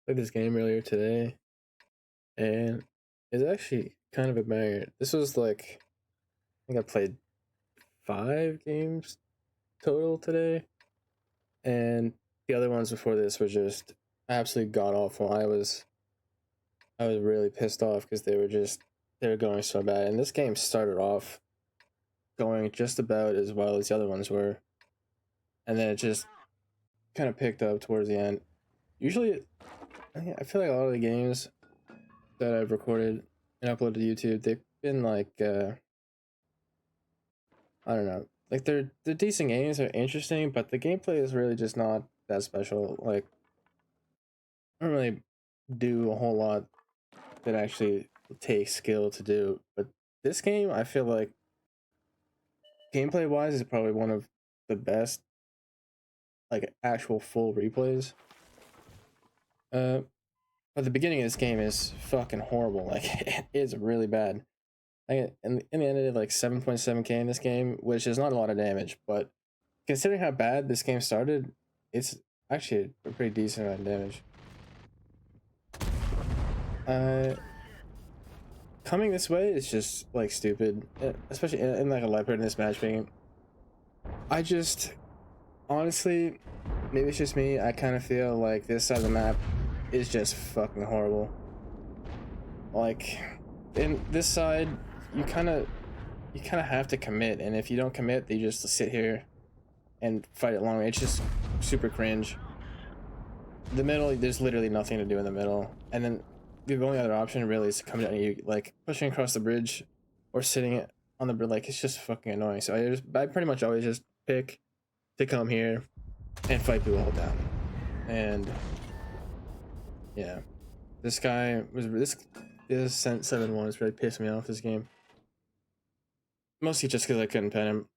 Played this game earlier today, and it's actually kind of a banger. This was like, I think I played 5 games total today, and the other ones before this were just absolutely god awful. I was really pissed off because they were going so bad, and this game started off going just about as well as the other ones were, and then it just kind of picked up towards the end. Usually, I feel like a lot of the games that I've recorded and uploaded to YouTube, they've been like I don't know, like they're decent games, they're interesting, but the gameplay is really just not that special. Like I don't really do a whole lot that actually takes skill to do, but this game I feel like gameplay wise is probably one of the best like actual full replays. Uh, but the beginning of this game is fucking horrible. Like it is really bad. In the end, I did like 7.7k in this game, which is not a lot of damage, but considering how bad this game started, it's actually a pretty decent amount of damage. Uh, Coming this way is just like stupid, especially in like a leopard in this matchmaking. I just honestly, maybe it's just me. I kind of feel like this side of the map is just fucking horrible. Like in this side, you kind of have to commit, and if you don't commit, you just sit here and fight it long range. It's just super cringe. The middle, there's literally nothing to do in the middle, and then the only other option really is to come down and you like pushing across the bridge or sitting on the bridge. Like it's just fucking annoying. So I pretty much always just pick to come here and fight people all down. And yeah, this guy was this sent 7-1 is really pissed me off this game. Mostly just because I couldn't pen him.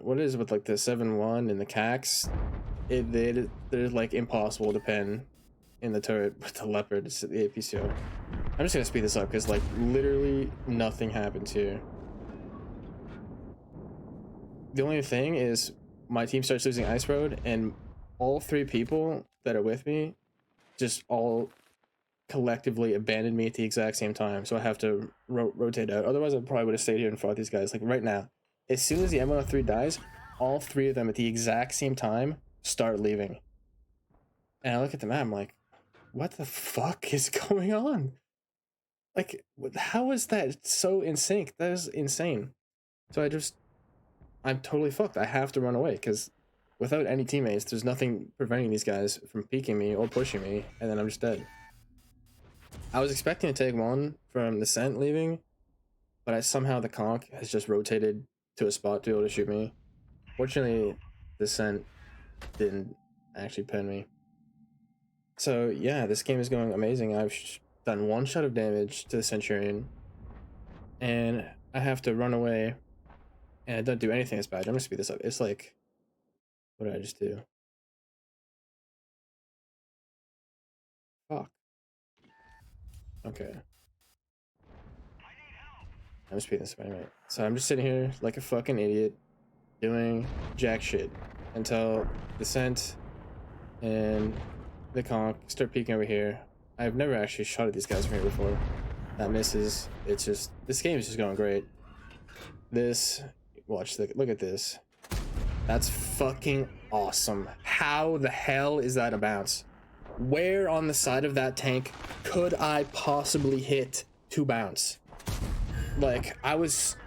What is it with like the 7-1 and the cax? They're like impossible to pen in the turret with the leopard, the APCO. I'm just gonna speed this up because like literally nothing happens here. The only thing is my team starts losing ice road, and all 3 people that are with me just all collectively abandoned me at the exact same time, so I have to rotate out. Otherwise I probably would have stayed here and fought these guys. Like right now, as soon as the M103 dies, all 3 of them at the exact same time start leaving, and I look at the map, I'm like, what the fuck is going on? Like, how is that so in sync? That is insane. So I'm totally fucked. I have to run away because without any teammates, there's nothing preventing these guys from peeking me or pushing me, and then I'm just dead. I was expecting to take one from the scent leaving, but somehow the conch has just rotated to a spot to be able to shoot me. Fortunately, the scent didn't actually pin me. So yeah, this game is going amazing. I've done 1 shot of damage to the Centurion, and I have to run away, and I don't do anything as bad. I'm gonna speed this up. It's like, what did I just do? Fuck. Okay. I'm speeding this up anyway. So I'm just sitting here like a fucking idiot, doing jack shit until the scent and the conch start peeking over here. I've never actually shot at these guys from here before. That misses. It's just, this game is just going great. Look at this. That's fucking awesome. How the hell is that a bounce? Where on the side of that tank could I possibly hit to bounce? Like, I was,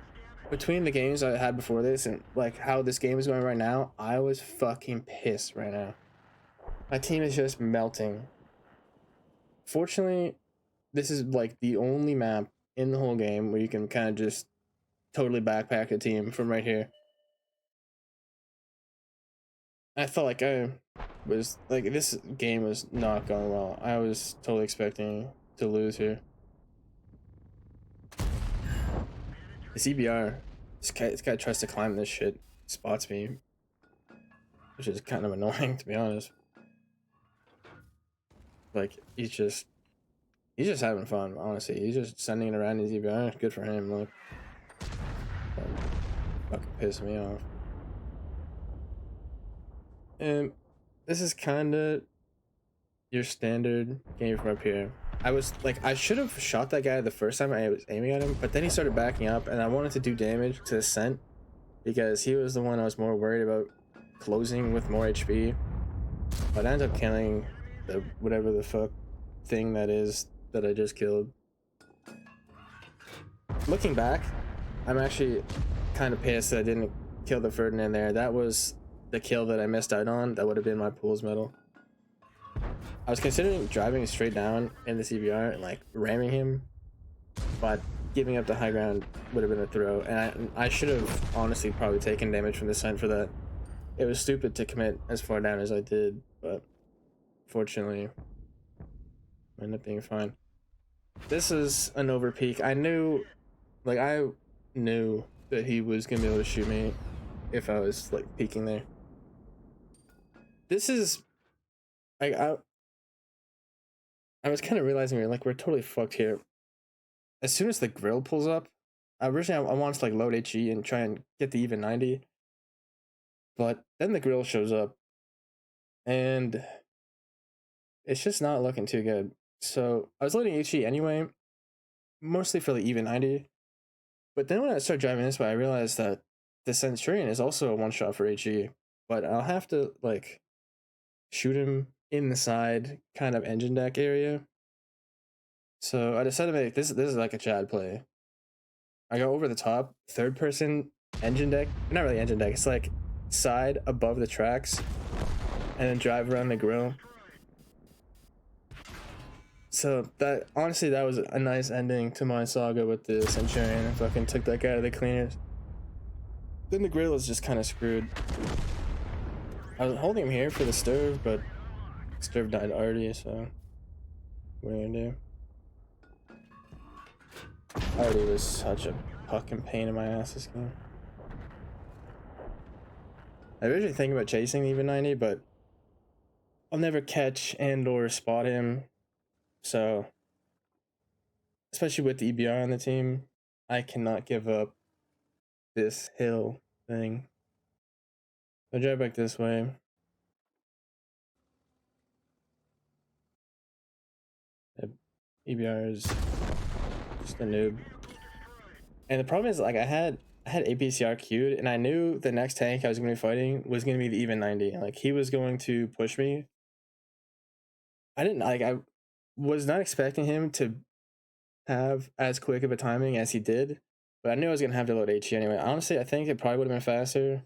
between the games I had before this and like how this game is going right now, I was fucking pissed right now. My team is just melting. Fortunately, this is like the only map in the whole game where you can kind of just totally backpack a team from right here. I felt like I was like, this game was not going well. I was totally expecting to lose here. The CBR, this guy tries to climb this shit, spots me, which is kind of annoying to be honest. Like he's just having fun, honestly. He's just sending it around his CBR. Good for him. Look, fucking piss me off. And this is kind of your standard game from up here. I was like, I should have shot that guy the first time I was aiming at him, but then he started backing up, and I wanted to do damage to the scent because he was the one I was more worried about closing with more HP. But I ended up killing the whatever the fuck thing that is that I just killed. Looking back, I'm actually kind of pissed that I didn't kill the Ferdinand there. That was the kill that I missed out on. That would have been my pool's medal. I was considering driving straight down in the CBR and like ramming him, but giving up the high ground would have been a throw, and I should have honestly probably taken damage from the scent for that. It was stupid to commit as far down as I did, but fortunately, I ended up being fine. This is an over peak. I knew that he was gonna be able to shoot me if I was like peeking there. This is like I was kind of realizing we're totally fucked here. As soon as the grill pulls up, originally I wanted to like load HE and try and get the even 90, but then the grill shows up, and it's just not looking too good. So I was loading HE anyway, mostly for the even 90. But then when I started driving this way, I realized that the Centurion is also a one shot for HE, but I'll have to like shoot him in the side kind of engine deck area. So I decided to make this is like a Chad play. I go over the top, third person engine deck. Not really engine deck, it's like side above the tracks, and then drive around the grill. So that honestly, that was a nice ending to my saga with the Centurion. I fucking took that guy to the cleaners. Then the grill is just kind of screwed. I was holding him here for the Sturv, but Sturv died already, so what are you gonna do? Artie was such a fucking pain in my ass this game. I originally think about chasing the even 90, but I'll never catch and or spot him. So, especially with the EBR on the team, I cannot give up this hill thing. I'll drive back this way. The EBR is just a noob. And the problem is, like, I had APCR queued, and I knew the next tank I was going to be fighting was going to be the even 90. Like, he was going to push me. I was not expecting him to have as quick of a timing as he did, but I knew I was going to have to load HE anyway. Honestly, I think it probably would have been faster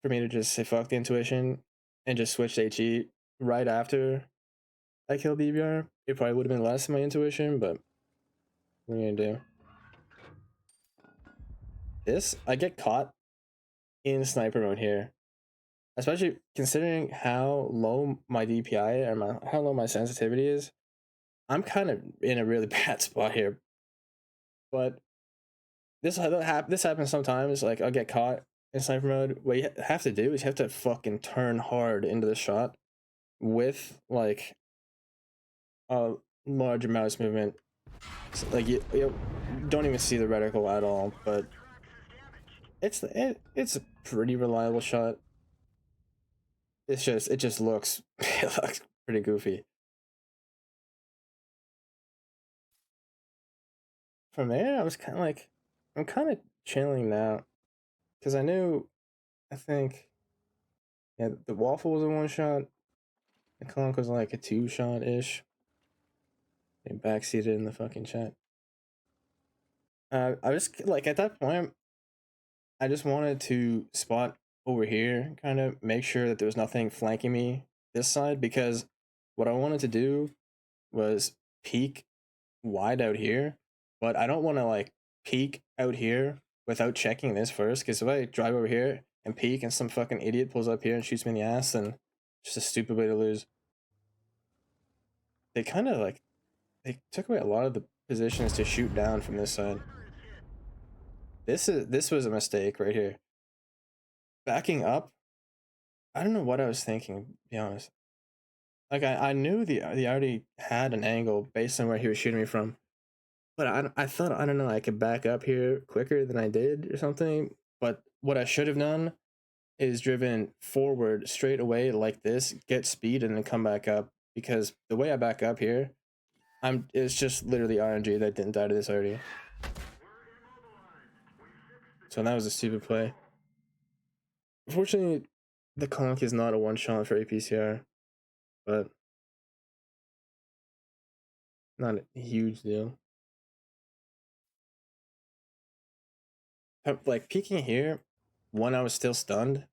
for me to just say fuck the intuition and just switch to HE right after I killed the EBR. It probably would have been less than my intuition, but what are you going to do? I get caught in sniper mode here, especially considering how low my DPI or how low my sensitivity is. I'm kind of in a really bad spot here, but this happens sometimes. Like, I'll get caught in sniper mode. What you have to do is you have to fucking turn hard into the shot with like a large mouse movement. So, like you don't even see the reticle at all, but it's a pretty reliable shot. It just looks it looks pretty goofy. From there, I was kind of like, I'm kind of chilling now, because I think, yeah, the waffle was a one shot. The conch was like a 2-shot ish. And backseated in the fucking chat. I was like, at that point, I just wanted to spot over here, kind of make sure that there was nothing flanking me this side, because what I wanted to do was peek wide out here, but I don't want to like peek out here without checking this first, because if I drive over here and peek and some fucking idiot pulls up here and shoots me in the ass, then it's just a stupid way to lose. They kind of like, they took away a lot of the positions to shoot down from this side. This was a mistake right here. Backing up, I don't know what I was thinking, to be honest. Like, I knew the already had an angle based on where he was shooting me from, but I thought, I don't know, I could back up here quicker than I did or something. But what I should have done is driven forward straight away like this, get speed, and then come back up, because the way I back up here, it's just literally RNG that didn't die to this already. So that was a stupid play. Unfortunately, the conk is not a one shot for APCR, but not a huge deal. Like peeking here when I was still stunned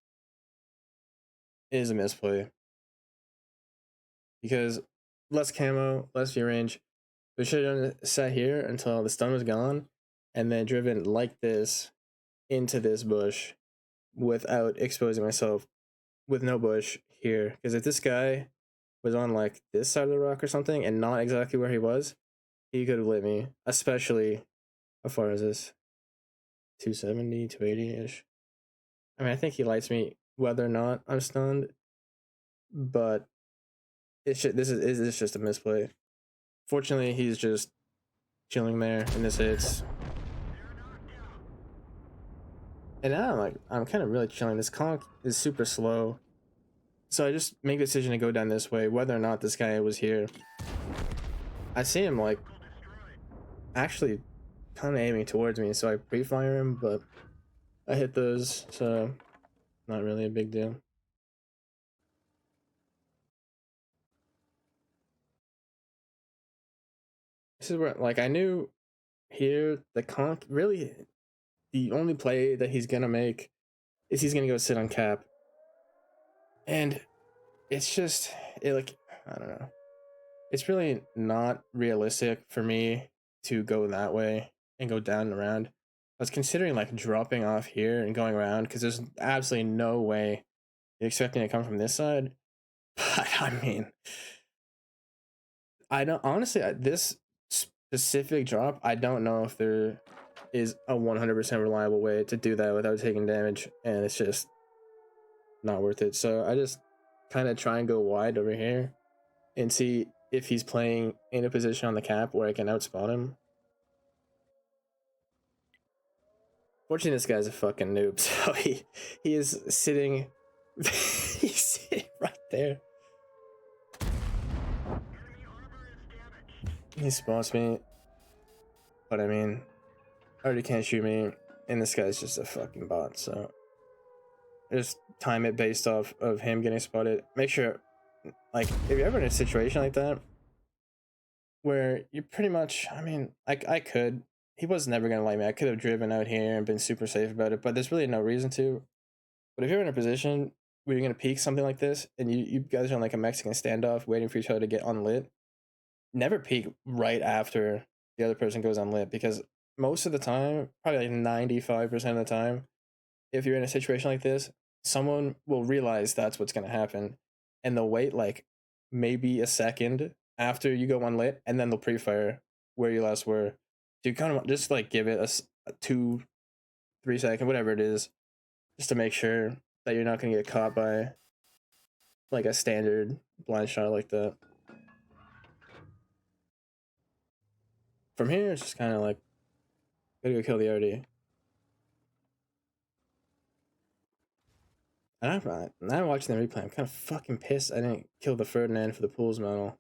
is a misplay because less camo, less view range. We should have sat here until the stun was gone and then driven like this into this bush without exposing myself with no bush here. Because if this guy was on like this side of the rock or something and not exactly where he was, he could have lit me, especially how far is this? 270, 280-ish. I mean, I think he lights me whether or not I'm stunned, but this is just a misplay. Fortunately, he's just chilling there and this hits. And now I'm kind of really chilling. This conk is super slow. So I just make the decision to go down this way, whether or not this guy was here. I see him like actually kind of aiming towards me, so I pre-fire him, but I hit those, so not really a big deal. This is where like I knew here the conk really the only play that he's gonna make is he's gonna go sit on cap. And it's just like I don't know. It's really not realistic for me to go that way and go down and around. I was considering like dropping off here and going around because there's absolutely no way you're expecting to come from this side. But I mean, I don't honestly this specific drop. I don't know if there is a 100% reliable way to do that without taking damage, and it's just not worth it. So I just kind of try and go wide over here and see if he's playing in a position on the cap where I can outspot him. Fortunately, this guy's a fucking noob, so he is sitting he's sitting right there. He spots me, but I mean, already can't shoot me, and this guy's just a fucking bot, so just time it based off of him getting spotted. Make sure, like, if you're ever in a situation like that, where you're pretty much, I mean, I could, he was never gonna like me. I could have driven out here and been super safe about it, but there's really no reason to. But if you're in a position where you're gonna peek something like this, and you guys are on like a Mexican standoff, waiting for each other to get unlit, never peek right after the other person goes unlit, because most of the time, probably like 95% of the time, if you're in a situation like this, someone will realize that's what's gonna happen, and they'll wait like maybe a second after you go unlit, and then they'll pre-fire where you last were. So you kind of just like give it a 2-3 second, whatever it is, just to make sure that you're not gonna get caught by like a standard blind shot like that. From here, it's just kind of like gotta go kill the RD. And now watching the replay, I'm kind of fucking pissed I didn't kill the Ferdinand for the pools medal.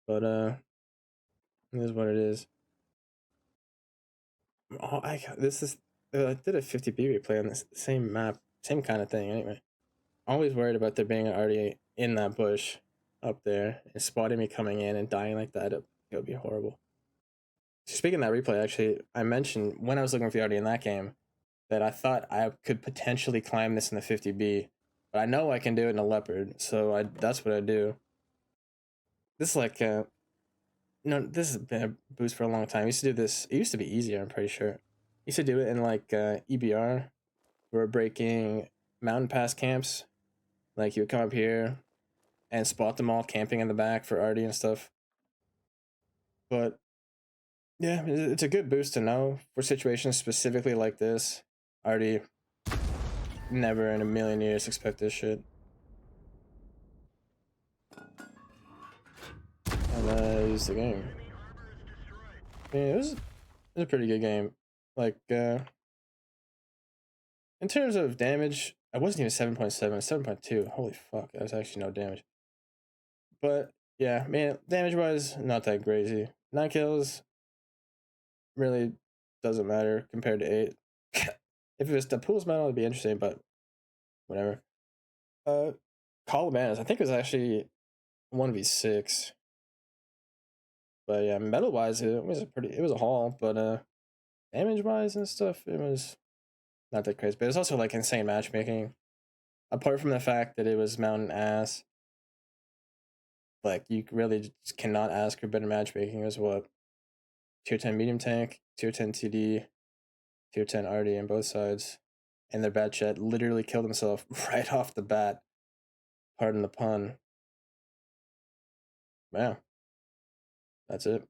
But it is what it is. Oh, this is I did a 50B replay on this same map, same kind of thing. Anyway, always worried about there being an RD in that bush up there and spotting me coming in and dying like that. It would be horrible. Speaking of that replay, actually, I mentioned when I was looking for the RD in that game that I thought I could potentially climb this in the 50B, but I know I can do it in a leopard, so that's what I do. This is like this has been a boost for a long time. I used to do this. It used to be easier, I'm pretty sure. I used to do it in like EBR. We're breaking mountain pass camps. Like you would come up here and spot them all camping in the back for RD and stuff. But yeah, it's a good boost to know for situations specifically like this. RD, never in a million years expect this shit. And lose the game. Yeah, it was a pretty good game. Like, in terms of damage, I wasn't even 7.7, 7.2. Holy fuck, that was actually no damage. But yeah, man, damage wise, not that crazy. 9 kills really doesn't matter compared to 8. If it was the pool's medal, it'd be interesting, but whatever. Call of Banners, I think it was actually 1v6. But yeah, medal wise, it was a haul, but damage wise and stuff, it was not that crazy. But it was also like insane matchmaking. Apart from the fact that it was mountain ass, like you really just cannot ask for better matchmaking. It was what, tier 10 medium tank, tier 10 TD, tier 10 RD on both sides. And their bad chat literally killed himself right off the bat. Pardon the pun. Yeah, that's it.